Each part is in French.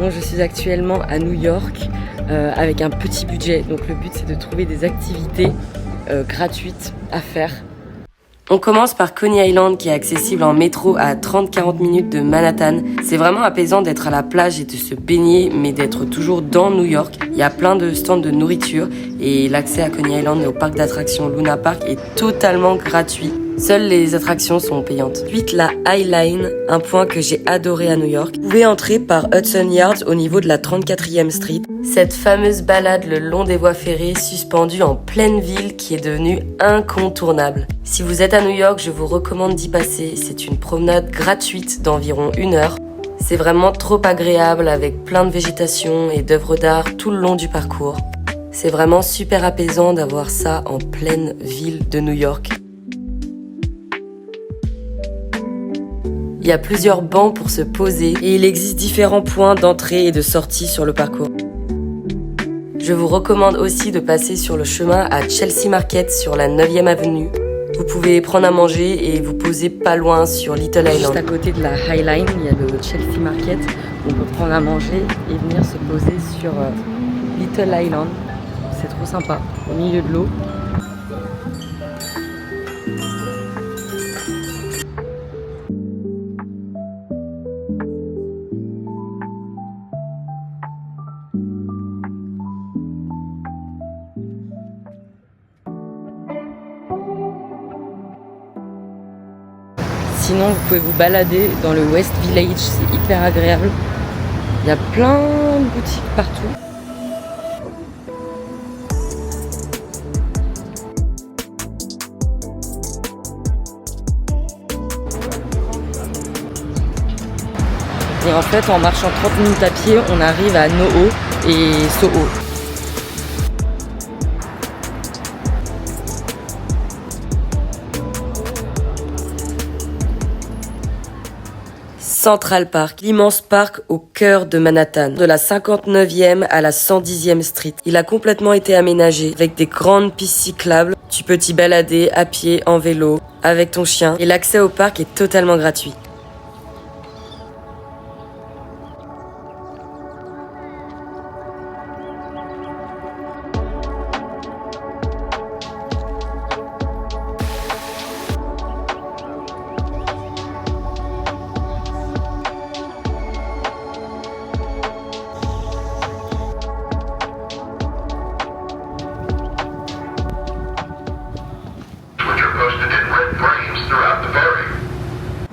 Moi je suis actuellement à New York avec un petit budget, donc le but c'est de trouver des activités gratuites à faire. On commence par Coney Island qui est accessible en métro à 30-40 minutes de Manhattan. C'est vraiment apaisant d'être à la plage et de se baigner, mais d'être toujours dans New York. Il y a plein de stands de nourriture et l'accès à Coney Island et au parc d'attractions Luna Park est totalement gratuit. Seules les attractions sont payantes. Ensuite, la High Line, un point que j'ai adoré à New York. Vous pouvez entrer par Hudson Yards au niveau de la 34e Street. Cette fameuse balade le long des voies ferrées suspendue en pleine ville qui est devenue incontournable. Si vous êtes à New York, je vous recommande d'y passer. C'est une promenade gratuite d'environ 1 heure. C'est vraiment trop agréable avec plein de végétation et d'œuvres d'art tout le long du parcours. C'est vraiment super apaisant d'avoir ça en pleine ville de New York. Il y a plusieurs bancs pour se poser et il existe différents points d'entrée et de sortie sur le parcours. Je vous recommande aussi de passer sur le chemin à Chelsea Market sur la 9e avenue. Vous pouvez prendre à manger et vous poser pas loin sur Little Island. Juste à côté de la High Line, il y a le Chelsea Market où on peut prendre à manger et venir se poser sur Little Island. C'est trop sympa, au milieu de l'eau. Sinon, vous pouvez vous balader dans le West Village, c'est hyper agréable. Il y a plein de boutiques partout. Et en fait, en marchant 30 minutes à pied, on arrive à NoHo et Soho. Central Park, l'immense parc au cœur de Manhattan, de la 59e à la 110e Street. Il a complètement été aménagé avec des grandes pistes cyclables. Tu peux t'y balader à pied, en vélo, avec ton chien et l'accès au parc est totalement gratuit.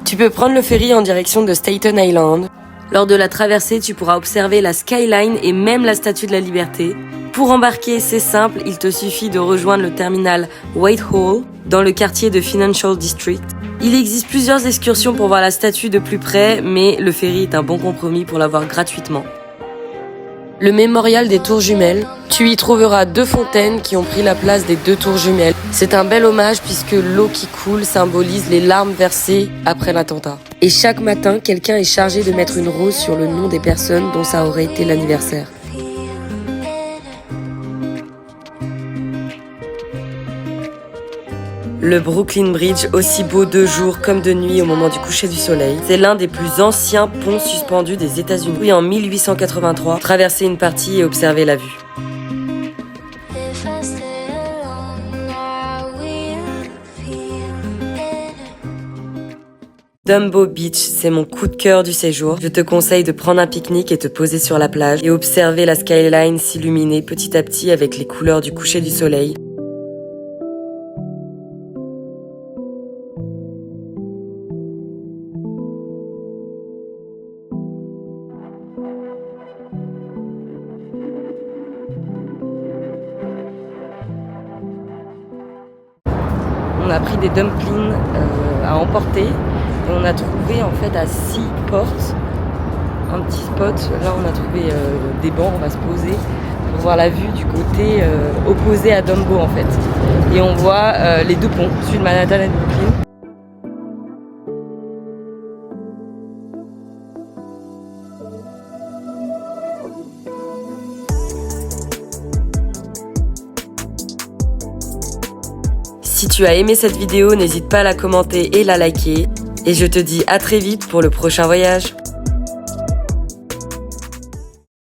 Tu peux prendre le ferry en direction de Staten Island. Lors de la traversée, tu pourras observer la skyline et même la Statue de la Liberté. Pour embarquer, c'est simple, il te suffit de rejoindre le terminal Whitehall dans le quartier de Financial District. Il existe plusieurs excursions pour voir la statue de plus près, mais le ferry est un bon compromis pour la voir gratuitement. Le mémorial des tours jumelles. Tu y trouveras 2 fontaines qui ont pris la place des 2 tours jumelles. C'est un bel hommage puisque l'eau qui coule symbolise les larmes versées après l'attentat. Et chaque matin, quelqu'un est chargé de mettre une rose sur le nom des personnes dont ça aurait été l'anniversaire. Le Brooklyn Bridge, aussi beau de jour comme de nuit au moment du coucher du soleil. C'est l'un des plus anciens ponts suspendus des États-Unis. Oui, en 1883, traverser une partie et observer la vue. Dumbo Beach, c'est mon coup de cœur du séjour. Je te conseille de prendre un pique-nique et te poser sur la plage et observer la skyline s'illuminer petit à petit avec les couleurs du coucher du soleil. On a pris des dumplings à emporter et on a trouvé en fait à Seaport un petit spot. Là on a trouvé des bancs, on va se poser pour voir la vue du côté opposé à Dumbo en fait. Et on voit les 2 ponts, celui de Manhattan et de Brooklyn. Si tu as aimé cette vidéo, n'hésite pas à la commenter et la liker. Et je te dis à très vite pour le prochain voyage.